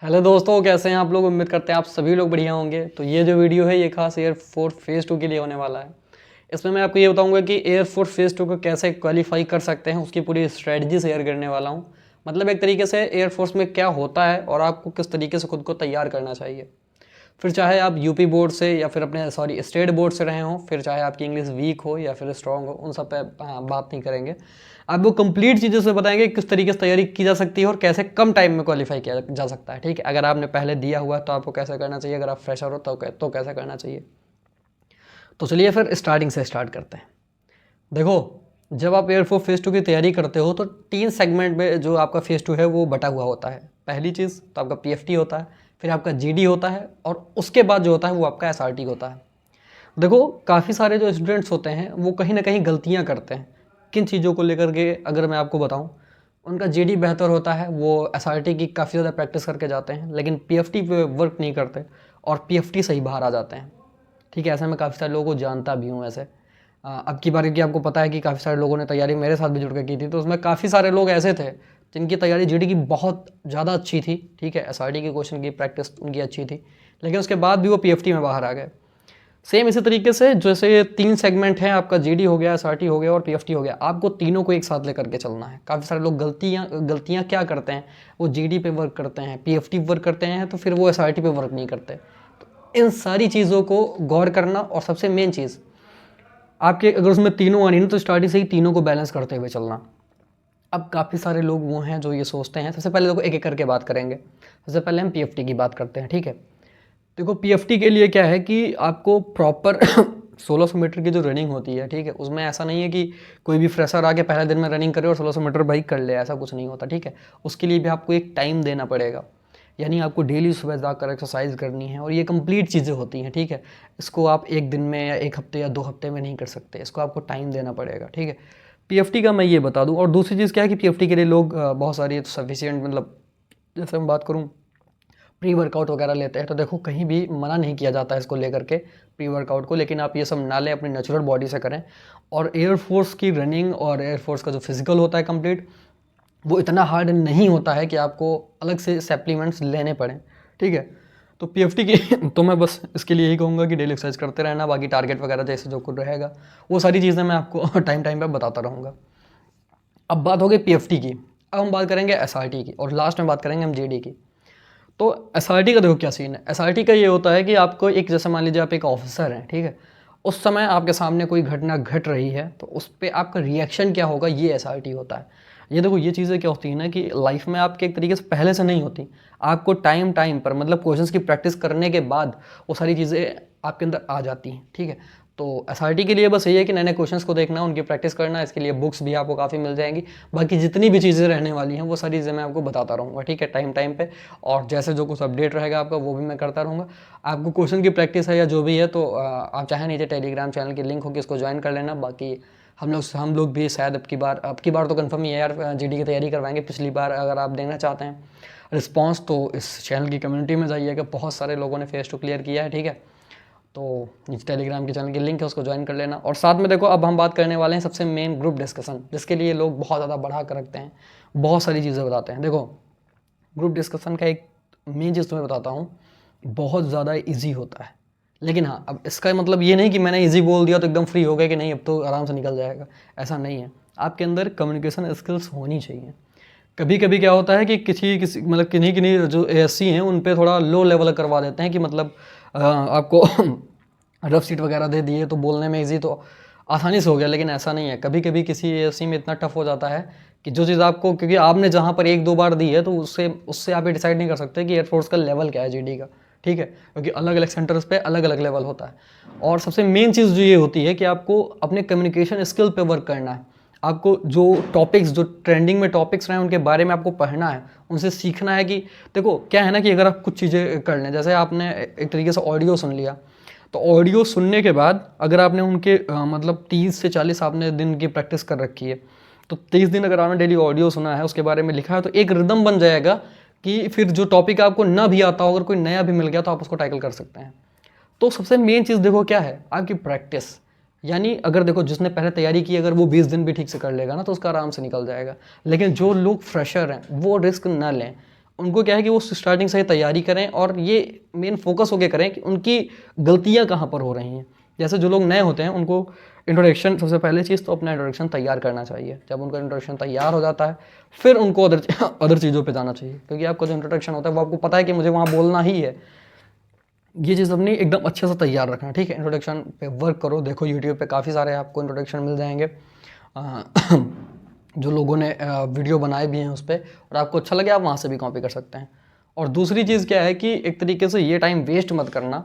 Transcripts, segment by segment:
Hello दोस्तों, कैसे हैं आप लोग। उम्मीद करते हैं आप सभी लोग बढ़िया होंगे। तो ये जो वीडियो है ये खास एयरफोर्स फेज़ 2 के लिए होने वाला है। इसमें मैं आपको ये बताऊंगा कि एयरफोर्स फेज़ 2 को कैसे क्वालिफाई कर सकते हैं, उसकी पूरी स्ट्रेटजी शेयर करने वाला हूँ। मतलब एक तरीके से एयरफोर्स में क्या होता है और आपको किस तरीके से खुद को तैयार करना चाहिए। फिर चाहे आप यूपी बोर्ड से या फिर अपने स्टेट बोर्ड से रहे हों, फिर चाहे आपकी इंग्लिश वीक हो या फिर स्ट्रांग हो, उन सब पे बात नहीं करेंगे। आपको कंप्लीट चीज़ें से बताएंगे किस तरीके से तैयारी की जा सकती है और कैसे कम टाइम में क्वालिफाई किया जा सकता है। ठीक है, अगर आपने पहले दिया हुआ है तो आपको कैसे करना चाहिए, अगर आप फ्रेशर हो तो कैसे करना चाहिए। तो चलिए फिर स्टार्टिंग से स्टार्ट करते हैं। देखो, जब आप एयरफोर्स फेज़ 2 की तैयारी करते हो तो 3 सेगमेंट में जो आपका फेज़ 2 है वो बटा हुआ होता है। पहली चीज़ तो आपका पीएफटी होता है, फिर आपका जीडी होता है और उसके बाद जो होता है वो आपका एसआरटी होता है। देखो, काफ़ी सारे जो स्टूडेंट्स होते हैं वो कहीं ना कहीं गलतियां करते हैं। किन चीज़ों को लेकर के अगर मैं आपको बताऊं, उनका जीडी बेहतर होता है, वो एसआरटी की काफ़ी ज़्यादा प्रैक्टिस करके जाते हैं, लेकिन पीएफटी पे वर्क नहीं करते और पीएफटी से ही बाहर आ जाते हैं। ठीक है, ऐसे मैं काफ़ी सारे लोगों को जानता भी हूँ। ऐसे अब की बार की आपको पता है कि काफ़ी सारे लोगों ने तैयारी मेरे साथ भी जुड़ के की थी, तो उसमें काफ़ी सारे लोग ऐसे थे जिनकी तैयारी जीडी की बहुत ज़्यादा अच्छी थी। ठीक है, एसआरटी की क्वेश्चन की प्रैक्टिस उनकी अच्छी थी, लेकिन उसके बाद भी वो पीएफटी में बाहर आ गए। सेम इसी तरीके से जैसे ये 3 सेगमेंट हैं, आपका जीडी हो गया, एसआरटी हो गया और पीएफटी हो गया, आपको तीनों को एक साथ लेकर के चलना है। काफ़ी सारे लोग गलतियाँ क्या करते हैं, वो जीडी पे वर्क करते हैं, पीएफटी वर्क करते हैं, तो फिर वो एसआरटी पे वर्क नहीं करते। तो इन सारी चीज़ों को गौर करना, और सबसे मेन चीज़ आपके अगर उसमें तीनों आनी ना तो स्टार्टिंग से ही तीनों को बैलेंस करते हुए चलना। अब काफ़ी सारे लोग वो हैं जो ये सोचते हैं। सबसे पहले देखो, एक एक करके बात करेंगे। सबसे पहले हम पीएफटी की बात करते हैं। ठीक है, देखो पीएफटी के लिए क्या है कि आपको प्रॉपर 1600 मीटर की जो रनिंग होती है, ठीक है, उसमें ऐसा नहीं है कि कोई भी फ्रेशर आके पहले दिन में रनिंग करे और 1600 मीटर बाइक कर ले, ऐसा कुछ नहीं होता। ठीक है, उसके लिए भी आपको एक टाइम देना पड़ेगा। यानी आपको डेली सुबह जाकर एक्सरसाइज करनी है और ये कंप्लीट चीज़ें होती हैं। ठीक है, इसको आप एक दिन में या एक हफ्ते या 2 हफ्ते में नहीं कर सकते, इसको आपको टाइम देना पड़ेगा। ठीक है, पीएफटी का मैं ये बता दूं। और दूसरी चीज़ क्या है कि पीएफटी के लिए लोग बहुत सारी सफिशिएंट, मतलब जैसे मैं बात करूँ प्री वर्कआउट वगैरह लेते हैं, तो देखो कहीं भी मना नहीं किया जाता है इसको लेकर के, प्री वर्कआउट को, लेकिन आप ये सब ना लें, अपनी नेचुरल बॉडी से करें। और एयरफोर्स की रनिंग और एयरफोर्स का जो फिजिकल होता है कंप्लीट, वो इतना हार्ड नहीं होता है कि आपको अलग से सप्लीमेंट्स लेने पड़ें। ठीक है, तो पीएफटी की तो मैं बस इसके लिए यही कहूँगा कि डेली एक्सरसाइज करते रहना, बाकी टारगेट वगैरह जैसे जो कुछ रहेगा वो सारी चीज़ें मैं आपको टाइम टाइम पर बताता रहूँगा। अब बात हो गई पीएफटी की, अब हम बात करेंगे एसआरटी की और लास्ट में बात करेंगे हम जीडी की। तो एसआरटी का देखो क्या सीन है। एसआरटी का ये होता है कि आपको एक, जैसे मान लीजिए आप एक ऑफिसर हैं, ठीक है, उस समय आपके सामने कोई घटना घट रही है तो उस पर आपका रिएक्शन क्या होगा, ये एसआरटी होता है। ये देखो, ये चीज़ें क्या होती है ना कि लाइफ में आपके एक तरीके से पहले से नहीं होती, आपको टाइम टाइम पर, मतलब क्वेश्चंस की प्रैक्टिस करने के बाद वो सारी चीज़ें आपके अंदर आ जाती हैं। ठीक है, तो एसआरटी के लिए बस यही है कि नए नए क्वेश्चंस को देखना, उनकी प्रैक्टिस करना। इसके लिए बुक्स भी आपको काफ़ी मिल जाएंगी, बाकी जितनी भी चीज़ें रहने वाली हैं वो सारी चीज़ें मैं आपको बताता रहूँगा। ठीक है, टाइम टाइम पे, और जैसे जो कुछ अपडेट रहेगा आपका वो भी मैं करता रहूँगा। आपको क्वेश्चन की प्रैक्टिस है या जो भी है तो आप चाहे नीचे टेलीग्राम चैनल की लिंक होगी, इसको ज्वाइन कर लेना। बाकी हम लोग भी शायद अब की बार तो कंफर्म ही है यार, जीडी की तैयारी करवाएंगे। पिछली बार अगर आप देखना चाहते हैं रिस्पॉन्स तो इस चैनल की कम्युनिटी में जाइएगा, बहुत सारे लोगों ने फेस टू क्लियर किया है। ठीक है, तो नीचे टेलीग्राम के चैनल की लिंक है, उसको ज्वाइन कर लेना। और साथ में देखो, अब हम बात करने वाले हैं सबसे मेन ग्रुप डिस्कशन, जिसके लिए लोग बहुत ज़्यादा बढ़ा कर रखते हैं, बहुत सारी चीज़ें बताते हैं। देखो, ग्रुप डिस्कशन का एक मेन चीज़ तुम्हें बताता हूँ, बहुत ज़्यादा इजी होता है। लेकिन हाँ, अब इसका मतलब ये नहीं कि मैंने इजी बोल दिया तो एकदम फ्री हो गए कि नहीं अब तो आराम से निकल जाएगा, ऐसा नहीं है। आपके अंदर कम्युनिकेशन स्किल्स होनी चाहिए। कभी कभी क्या होता है कि किसी किसी मतलब किन्हीं किन्हीं जो एएससी हैं उन पे थोड़ा लो लेवल करवा देते हैं कि मतलब आपको रफ सीट वगैरह दे दिए तो बोलने में इजी, तो आसानी से हो गया, लेकिन ऐसा नहीं है। कभी कभी किसी एएससी में इतना टफ हो जाता है कि जो चीज़ आपको, क्योंकि आपने जहाँ पर एक दो बार दी है तो उससे उससे आप ये डिसाइड नहीं कर सकते कि एयरफोर्स का लेवल क्या है जीडी का। ठीक है, क्योंकि अलग अलग सेंटर्स पे अलग अलग लेवल होता है। और सबसे मेन चीज़ जो ये होती है कि आपको अपने कम्युनिकेशन स्किल पे वर्क करना है। आपको जो टॉपिक्स, जो ट्रेंडिंग में टॉपिक्स रहे हैं उनके बारे में आपको पढ़ना है, उनसे सीखना है। कि देखो क्या है ना कि अगर आप कुछ चीज़ें कर लें, जैसे आपने एक तरीके से ऑडियो सुन लिया, तो ऑडियो सुनने के बाद अगर आपने उनके मतलब 30 से 40 आपने दिन की प्रैक्टिस कर रखी है, तो 30 दिन अगर आपने डेली ऑडियो सुना है, उसके बारे में लिखा है, तो एक रिदम बन जाएगा कि फिर जो टॉपिक आपको ना भी आता हो, अगर कोई नया भी मिल गया तो आप उसको टैकल कर सकते हैं। तो सबसे मेन चीज़ देखो क्या है, आपकी प्रैक्टिस। यानी अगर देखो, जिसने पहले तैयारी की अगर वो 20 दिन भी ठीक से कर लेगा ना तो उसका आराम से निकल जाएगा। लेकिन जो लोग फ्रेशर हैं वो रिस्क ना लें, उनको क्या है कि वो स्टार्टिंग से ही तैयारी करें और ये मेन फोकस होकर करें कि उनकी गलतियाँ कहाँ पर हो रही हैं। जैसे जो लोग नए होते हैं उनको इंट्रोडक्शन, सबसे पहले चीज़ तो अपना इंट्रोडक्शन तैयार करना चाहिए। जब उनका इंट्रोडक्शन तैयार हो जाता है फिर उनको अदर चीज़ों पे जाना चाहिए, क्योंकि आपका जो इंट्रोडक्शन होता है वो आपको पता है कि मुझे वहाँ बोलना ही है। ये चीज़ अपनी एकदम अच्छे से तैयार रखना, ठीक है। इंट्रोडक्शन पे वर्क करो, देखो यूट्यूब पे काफ़ी सारे आपको इंट्रोडक्शन मिल जाएंगे जो लोगों ने वीडियो बनाए भी हैं उस पर, और आपको अच्छा लगे आप वहाँ से भी कॉपी कर सकते हैं। और दूसरी चीज़ क्या है कि एक तरीके से ये टाइम वेस्ट मत करना,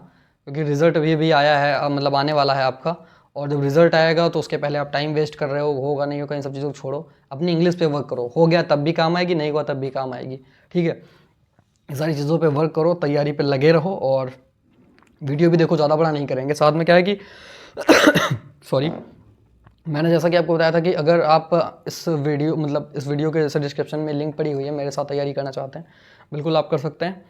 क्योंकि रिज़ल्ट भी आया है, मतलब आने वाला है आपका, और जब रिज़ल्ट आएगा तो उसके पहले आप टाइम वेस्ट कर रहे हो, होगा नहीं होगा, इन सब चीज़ों को छोड़ो, अपनी इंग्लिश पे वर्क करो। हो गया तब भी काम आएगी, नहीं हुआ तब भी काम आएगी, ठीक है। ये सारी चीज़ों पे वर्क करो, तैयारी पे लगे रहो, और वीडियो भी देखो, ज़्यादा बड़ा नहीं करेंगे। साथ में क्या है कि सॉरी, मैंने जैसा कि आपको बताया था कि अगर आप इस वीडियो के जैसे डिस्क्रिप्शन में लिंक पड़ी हुई है, मेरे साथ तैयारी करना चाहते हैं, बिल्कुल आप कर सकते हैं।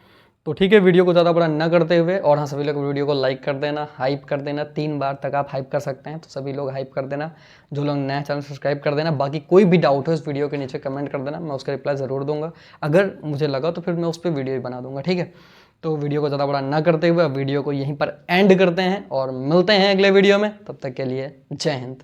तो ठीक है, वीडियो को ज़्यादा बड़ा ना करते हुए, और हाँ सभी लोग वीडियो को लाइक कर देना, हाइप कर देना, 3 बार तक आप हाइप कर सकते हैं, तो सभी लोग हाइप कर देना। जो लोग नया चैनल सब्सक्राइब कर देना। बाकी कोई भी डाउट हो इस वीडियो के नीचे कमेंट कर देना, मैं उसका रिप्लाई ज़रूर दूंगा। अगर मुझे लगा तो फिर मैं उस पर वीडियो ही बना दूंगा, ठीक है। तो वीडियो को ज़्यादा बड़ा ना करते हुए वीडियो को यहीं पर एंड करते हैं और मिलते हैं अगले वीडियो में। तब तक के लिए जय हिंद।